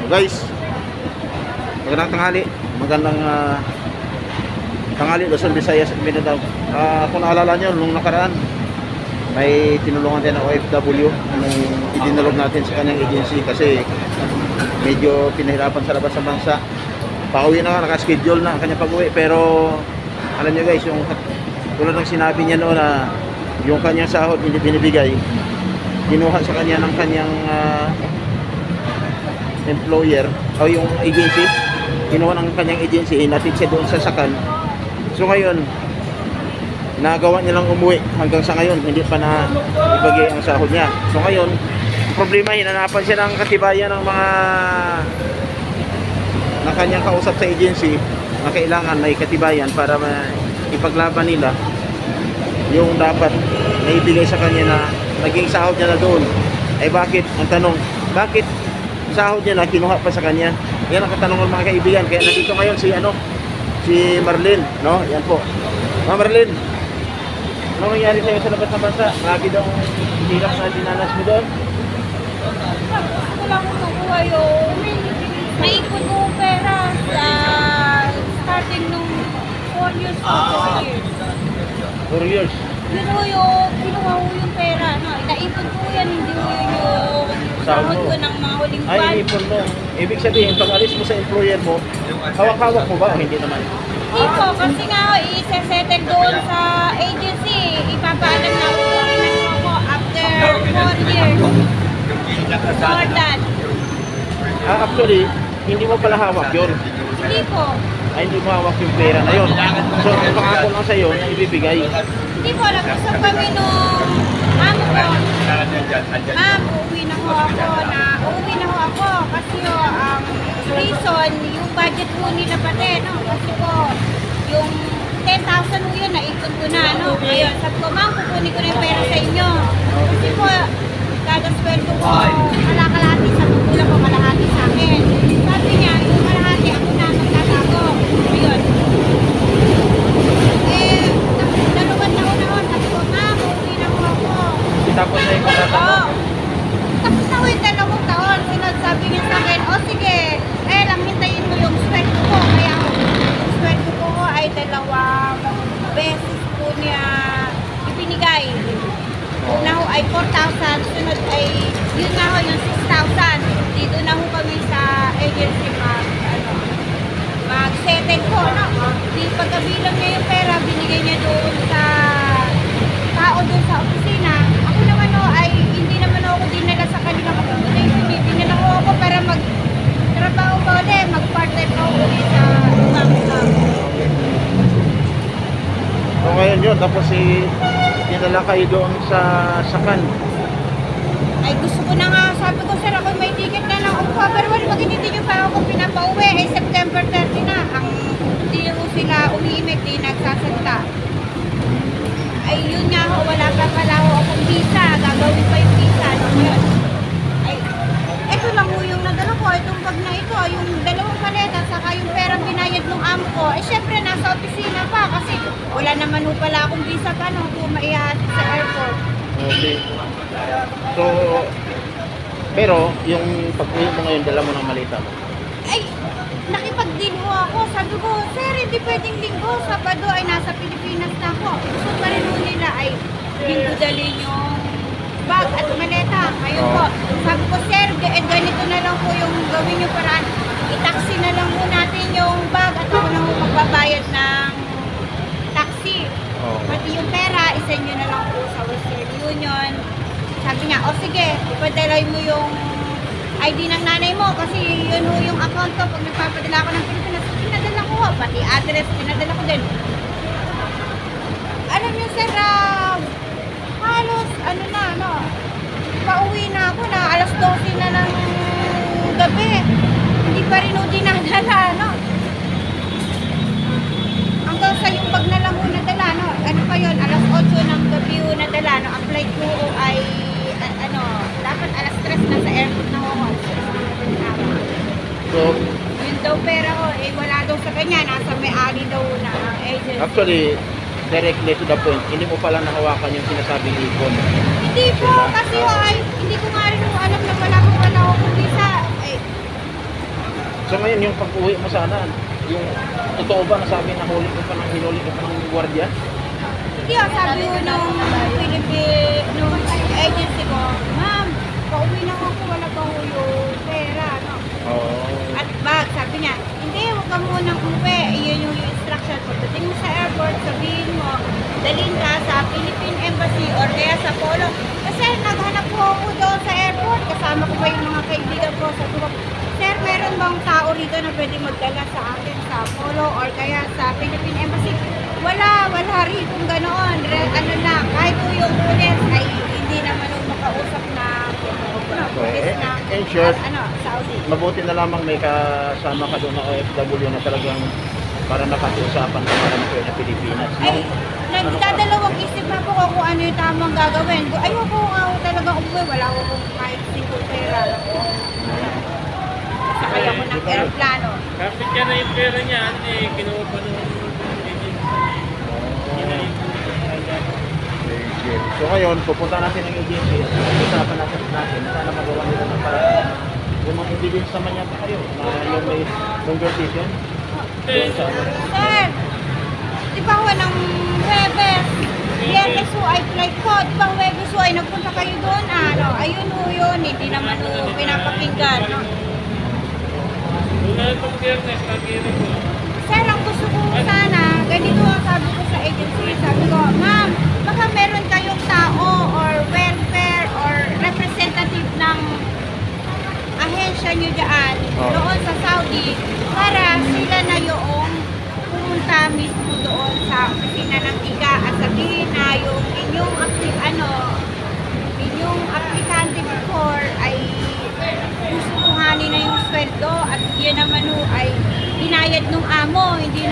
Guys, magandang tanghali. Magandang tanghali Luzon, Visayas at Mindanao. Kung naalala nyo, nung nakaraan may tinulungan din ng OFW nung idinulog natin sa kanyang agency kasi medyo pinahirapan sa labas ng bansa. Pauwi na, nakaschedule na ang kanyang pag-uwi, pero alam nyo guys, yung tulad ng sinabi niya noon na yung kanyang sahod hindi binibigay, kinuha sa kanya ng kanyang employer o yung agency, kinuha ng kanyang agency, hinatid siya doon sa Sakan. So ngayon, nagawa niya lang umuwi hanggang sa ngayon, hindi pa na ibigay ang sahod niya. So ngayon, problema, hinanapan siya ng katibayan ng mga na kanyang kausap sa agency na kailangan may katibayan para ipaglaban nila yung dapat na ibigay sa kanya na naging sahod niya na doon. Eh bakit, ang tanong, bakit sahod niya na kinuha pa sa kanya? Yan ang katanungan mga kaibigan. Kaya nandito ngayon si Marlene, no? Yan po. Marlene, ano nangyari sa'yo sa labas ng bansa? Lagi daw hirap na dinanas mo doon? Wala akong nakuha yung naipon ko pera sa starting nung 4 years o 4 years. 4 years? Yun ho yung kinuha ko yung pera. No? Naipon ko yan, hindi ko yung sahod ko ng mga huling buwan. Ay, ipon mo. Ibig sabihin, pag alis mo sa employer mo, hawak-hawak mo ba o hindi naman? Hindi po, kasi nga ho, i-settle doon sa agency. Ipapaalam na uuwi na ako after 4 years. More than. Actually, hindi mo pala hawak yun. Hindi po. Ay, hindi mo hawak yung pera na yun. So, ang pangako lang sa'yo na ibibigay. Hindi po, nag-usap kami nung amo ko. Ma'am, uuwi na ho ako kasi ho, ang reason, yung budget po nila pati, no? Kasi po, yung 10,000 po yun, naikot ko na, no? Ngayon, sabi ko, ma'am, kukunin ko na yung pera sa inyo. Kasi po, gagasweldo ko, kalahati sa kukulang ko, kalahati sa akin. Sabi niya, yung kalahati, ako na magtatago. Ayun. Dalawang taon na ho, sabi ko, ma'am, uuwi na ho ako. Tapos na yung kontrata mo? Oo. Tapos na ho yung 2 taon. Sabi niya sa akin, o sige, lang hintayin mo yung sweldo ko. Kaya yung sweldo ko ay 2 beses po niya ipinigay. Una ho ay 4,000, sunod ay yun na ho yung 6,000. Dito na ho kami sa agency mag-settle ko. No? Di pagkabilang niya yung pera, binigay niya doon sa tao doon sa opisina. Ako naman ho ay hindi naman ako dinala sa kanilang accommodation. Dinala ko ako para mag-trabaho ko ulit, mag-part-time ko ulit sa ibang staff. So ngayon yun, tapos dinala kayo doon sa Sakan. Ay gusto ko na nga, sabi ko sir, ako may ticket na lang October 1, magiging nyo pa ako pinapauwi, ay September 30 na, ang hindi ko sila umiimik, di nagsasalita. Ay yun nga ho, wala pa pala ho akong visa, gagawin pa yung visa, ano ngayon. Ay, eto lang ho yung nadala ko, itong bag na ito, yung 2 paleta, saka yung perang binayad ng amo ko, eh syempre nasa opisina pa, kasi wala naman ho pala akong visa pa, no, kung maihatid sa airport. Okay. So, pero yung pag-uwi mo ngayon, dala mo ng malita mo. Ay, nakipag-deal ho ako. Sabi ko, sir, hindi pwedeng linggo. Sabado ay nasa Pilipinas na ako. Gusto pa rin ho nila ay linggo dalhin yung bag at maleta. Ngayon po, sabi ko, sir, ganito na lang po yung gawin yung paraan. I-taxi na lang po natin yung bag at ako na po magbabayad ng taxi. Pati yung pera, isend nyo na lang po sa Western Union. Sabi niya, o sige, ipadalay mo yung ID ng nanay mo kasi yun ho yung account ko pag nagpapadala ako ng Pilipinas. Pinadala ko ho, pati address, pinadala ko din. Alam niyo sir, halos pauwi na ako na alas 12 na ng gabi. Hindi pa rin ho dinadala, no? Hanggang sa yung bag na lang ho nadala, no? Ano pa yun, alas 8 ng gabi ho nadala, no? Ang flight ko ay dapat alas 3 na sa airport na ako. So, Yun daw pera ko, wala daw sa kanya, nasa may-ari daw na ang agency. actually, directly to the point, hindi mo pala nahawakan yung sinasabing ipon. Hindi po, kasi ho, ay, hindi ko nga rin alam na wala ko pala ako visa. ngayon, yung pag-uwi mo sana, yung totoo ba na sabi na hinuli ka pa ng gwardiya? Hindi sabi ko nung nung agency ko, ma'am, pauwi na ako, wala pa ko yung pera, no? Oo. At bag, sabi niya, hindi, huwag ka munang umuwi. Iyon yung instruction. Pagdating mo sa airport, sabihin mo, dalhin ka sa Philippine Embassy or kaya sa Polo. Kasi naghanap po ako doon sa airport. Kasama ko pa yung mga kaibigan ko. Sabi ko, sir, meron bang tao rito na pwede magdala sa akin sa Polo or kaya sa Philippine Embassy? Wala rito ganoon. Ano na, kahit po yung police ay hindi naman yung makausap na police na in short, Saudi. mabuti na lamang may kasama ka doon na OFW na talagang para nakatusapan ka para na sa Pilipinas. Ay, nagdadalawang isip na po ako kung ano yung tamang gagawin. Ayoko nga ako talaga umuwi. Wala ko kung kahit single pera lang po. Sakay ako ng aeroplano. Kapit ka na yung pera niya, kinuha pa nung So ngayon, pupunta natin ng agency at usapan natin sana magawa nila ng paraan yung mga evidence naman yata kayo na yung may conversation. Sir, di ba ako ng Huwebes? Viernes ho ay flight ko. Di ba Huwebes ho ay nagpunta kayo doon? Ayun ho yun. Hindi naman ho pinapakinggan. No? Wala itong Biyernes, nag-iring ko. Sir, ang gusto ko sana, ganito ang sabi ko sa agency. Sabi ko, ma'am, baka meron kayong tao or welfare or representative ng ahensya nyo dyan doon sa Saudi para sila na yung pumunta mismo doon sa opisina ng ICA at sabihin na yung inyong aplikante before ay gusto kuhanin na yung sweldo at yan naman ho ay binayad nung amo, hindi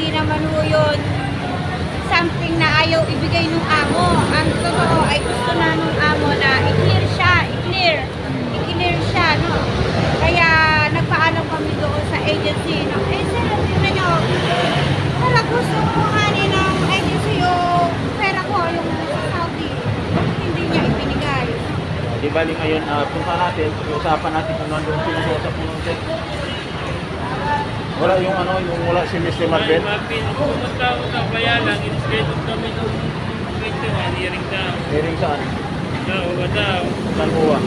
naman ho yun something na ayaw ibigay nung amo. Ang totoo ay gusto na nung amo na i-clear siya, no? Kaya nagpaalam kami doon sa agency, no? Sir, tingnan nyo, para gusto kuhanin ng agency yung pera ko, yung sa Saudi, hindi niya ibinigay. Di bali ngayon, punta natin, usapan natin kung nandun pinag-usap mo nung check. Wala yung wala si Mr. Marvin. Pumunta ako sa Bayalang, in-schedule kami nung 21, hearing down. Hearing saan? Nauwa daw. Saan uwa?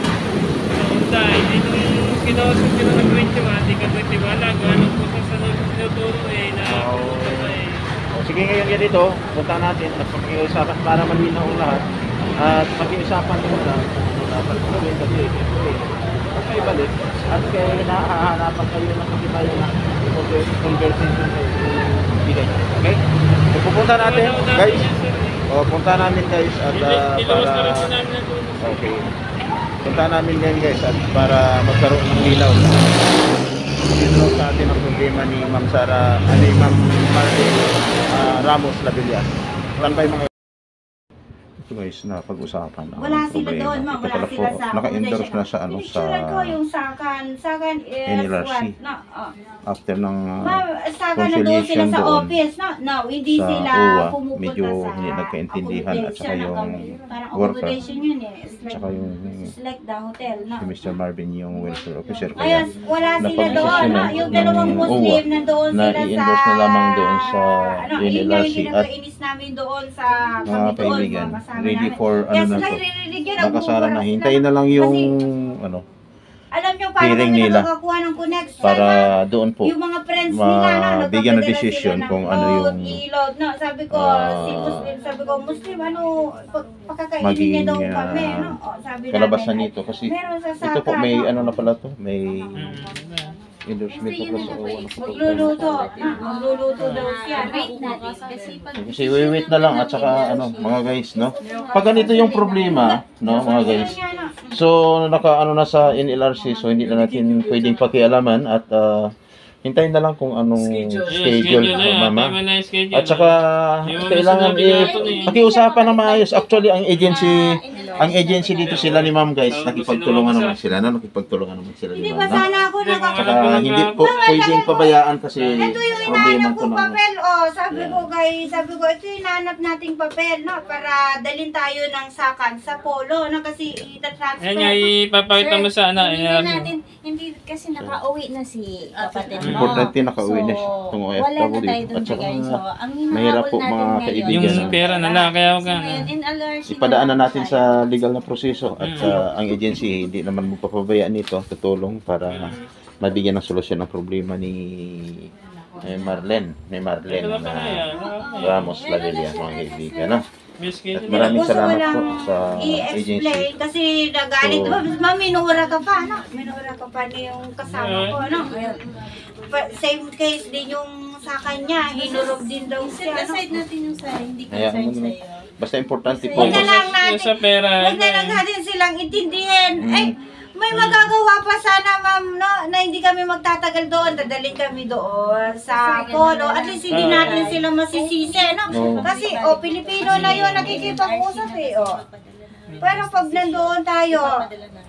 Naunta, hindi nung kinausap ko ng 21, hindi ka 21 lang. Anong po sa sinuturo na pumunta pa Sige ngayon yan dito, punta natin at pag-iusapan para malinaw ang lahat. At pag-iusapan mo na, dapat gawin kasi at kayo balik at kayo hahanapan kayo ng tayo na conversation kayo bigay. Okay? So, pupunta natin guys. Punta namin guys at para okay. Punta namin ngayon guys at para magkaroon ng lilaw. Dito sa atin ang problema ni Ma'am Sara, ni Ma'am Marvin Ramos Labillas. Saan ba yung mga ito guys na pag-usapan ang Wala sila problema. doon, ma'am. Ito Wala pala sila po, sa naka-endorse na sa Picturean ko yung Sakan. Sakan is NLRC. what? No, after ng ma'am, Sakan na doon sila sa doon office. No, hindi sa sila UWA, pumupunta medyo sa hindi nagkaintindihan at saka accommodation. yung Parang worker accommodation yun eh. It's at like, saka yung it's like the hotel, no? si Mr. Marvin yung welfare officer Kaya kaya wala sila doon, no? napag-desisyonan Yung dalawang ng Muslim UWA nandoon na sila sa... i-endorse na lamang doon sa yun yung NLRC at pinakainis namin doon sa mga kami doon, kaibigan mga kasama ready namin. for Kaya ano na sila to riririnig yan, nakasara na nagbuburas hintayin na lang yung ano alam nyo, paano hearing kami nila nakakakuha ng connection? para doon po Yung mga friends nila, no, bigyan ng nagpapadala decision sila ng kung ano load, yung ilog, no, sabi ko, si Muslim, sabi ko, Muslim, ano, pakakainin maging niya daw kami, no, sabi kalabasan namin, nito kasi meron sa ito po Saka, may no? ano na pala to may endorsement po pala sa ano po Magluluto daw siya. kasi wait na lang at saka ano mga guys no pag ganito yung problema no mga guys so naka ano na sa NLRC so hindi na natin pwedeng pakialaman at hintayin na lang kung anong schedule mama at saka kailangan pakiusapan na maayos actually ang agency ang agency dito sila ni ma'am guys, nakipagtulungan naman sila, no? Nakipagtulungan naman sila ni Hindi ma'am. ba no? sana ako Saka hindi po pwedeng pabayaan kasi Ito yung problema hinahanap to ko ng papel, oh. Sabi ko, ito yung hinahanap nating papel, no? Para dalhin tayo ng sakan sa polo, no? Kasi itatransfer. Yan yung ipapakita mo sa ano. Hindi na natin, hindi kasi nakauwi na si kapatid mo. Importante nakauwi na siya, itong OFW. Wala na tayo doon At saka, bigay. So, ang mahirap hinahabol po, natin mga ngayon. kaibigan. Yung pera na lang, kaya ako So, ngayon, in alert, ipadaan na natin sa legal na proseso at ang agency hindi naman magpapabayaan nito, tutulong para mabigyan ng solusyon ang problema ni Marlene na Ramos Lavilla, mga kaibigan. No? At maraming Gusto ko salamat lang po sa agency. i-explain kasi nagalit. So, Ma'am, minura ka pa, no? Minura ka pa ni yung kasama ko, no? Same case din yung sa kanya. Hinurog din daw siya, no? Aside natin yung sa hindi Hayaan mo concerned naman. sa'yo. Basta importante po. Huwag na lang Yung sa natin, pera. huwag na lang natin silang intindihin. Ay, may magagawa pa sana, ma'am, no? Na hindi kami magtatagal doon. Dadalhin kami doon sa polo. At least hindi natin sila masisisi, no? Oo. Kasi, Pilipino na yun, nakikipag-usap eh, Pero pag nandoon tayo,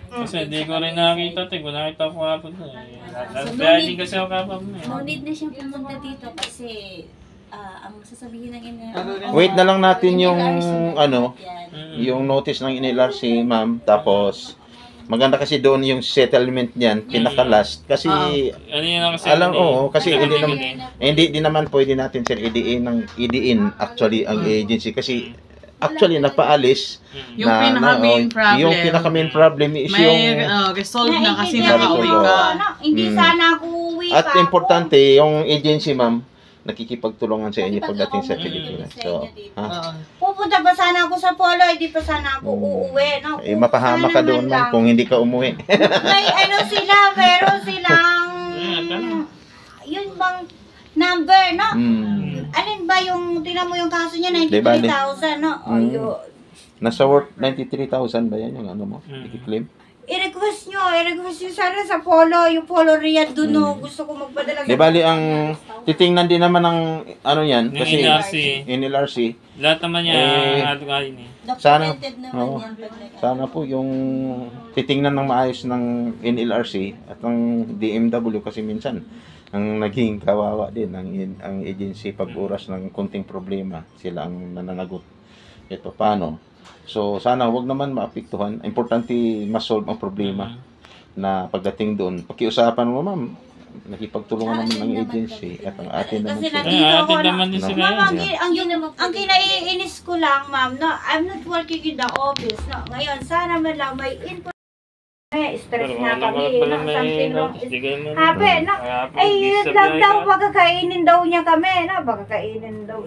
Kasi hindi ko rin nakakita ito. Kung nakita ko kapag na So, Dahil kasi ako kapag na No need na siyang pumunta dito kasi ang sasabihin ng Wait na lang natin yung ano, Yan. yung notice ng NLRC, ma'am. Tapos maganda kasi doon yung settlement niyan, pinaka-last. Kasi Ano yun ang kasi? alam kasi hindi naman naman. hindi din naman pwede natin sir idiin actually ang agency kasi actually nagpaalis Yung pinaka-main problem. Yung pinaka-main problem is yung May resolve na kasi naiintindihan nakauwi ko, ka. no? Hindi sana ako uwi at pa. importante yung agency, ma'am, nakikipagtulungan sa inyo pagdating sa Pilipinas. So, ha? Pupunta pa sana ako sa polo, hindi pa sana ako uuwi, no? Mapahama ka doon, ma'am, kung hindi ka umuwi. May sila, meron silang, yun bang number, no? Alin ba yung, tingnan mo yung kaso niya, Diba, 93,000, no? Nasa worth 93,000 ba yan yung ano mo? I-claim? I-request nyo sana sa polo, yung polo Riyadh dun, no? Gusto ko magpadala. Di bali, ang titingnan din naman ng ano yan, Ng kasi NLRC. NLRC, Lahat naman niya, alkain eh. sana, Documented naman oo. yan pag nag- Sana po yung titingnan ng maayos ng NLRC at ng DMW kasi minsan ang naging kawawa din ang agency pag oras ng konting problema sila ang nananagot. Ito paano? So sana wag naman maapektuhan. Importante ma-solve ang problema na pagdating doon. Pakiusapan mo, ma'am. Nakipagtulungan naman ng agency at ang atin naman. Kasi sila. nandito ako, Atin no? naman din sila Ma'am, yun. ang kinaiinis ko lang, ma'am, no? I'm not working in the office, no? Ngayon, sana man lang may input. Stress na kami, no? Something wrong is happen, no? Ay, yun lang daw, pagkakainin daw niya kami, no? Pagkakainin daw,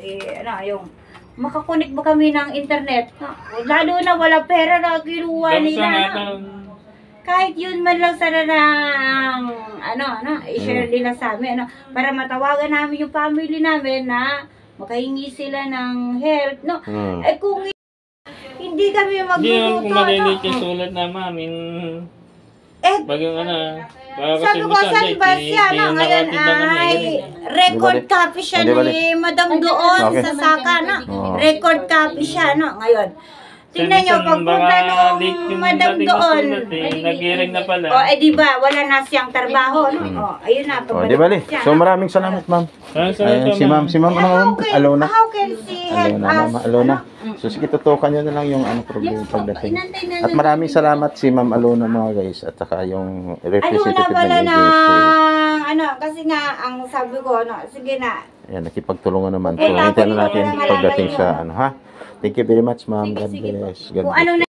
yung makakunik ba kami ng internet, no? Lalo na wala pera na kinuha nila, no? Kahit yun man lang sana ng, i-share nila sa amin, para matawagan namin yung family namin na makahingi sila ng help, no? Eh kung hindi kami Hindi naman magluluto, kung malilit yung sulat na mamin. Pag yung sabi ko, saan ba siya, no? Ngayon ay record copy siya ni Madam doon Okay. sa Saka, no? Record copy siya, no? Ngayon, tingnan nyo, pagpunta nung Madam doon, Nag-iring na pala. di ba, wala na siyang trabaho, no? Ayun na, Oh, di bali. siya. So maraming salamat, ma'am. Ayan, si ma'am, ano, Alona. How can she help Alona, us? ma'am, Alona. So sige, tutukan nyo na lang yung problema pagdating. Inantay na At maraming salamat si Ma'am Alona, mga guys, at saka yung representative pala ng na, agency. kasi nga, ang sabi ko, sige na, Ayan, nakipagtulungan naman. So, Eh, hintayin na tapos natin yung mga pagdating nalalayo. sa ano, ha? Thank you very much, ma'am. God bless. God kung bless. ano na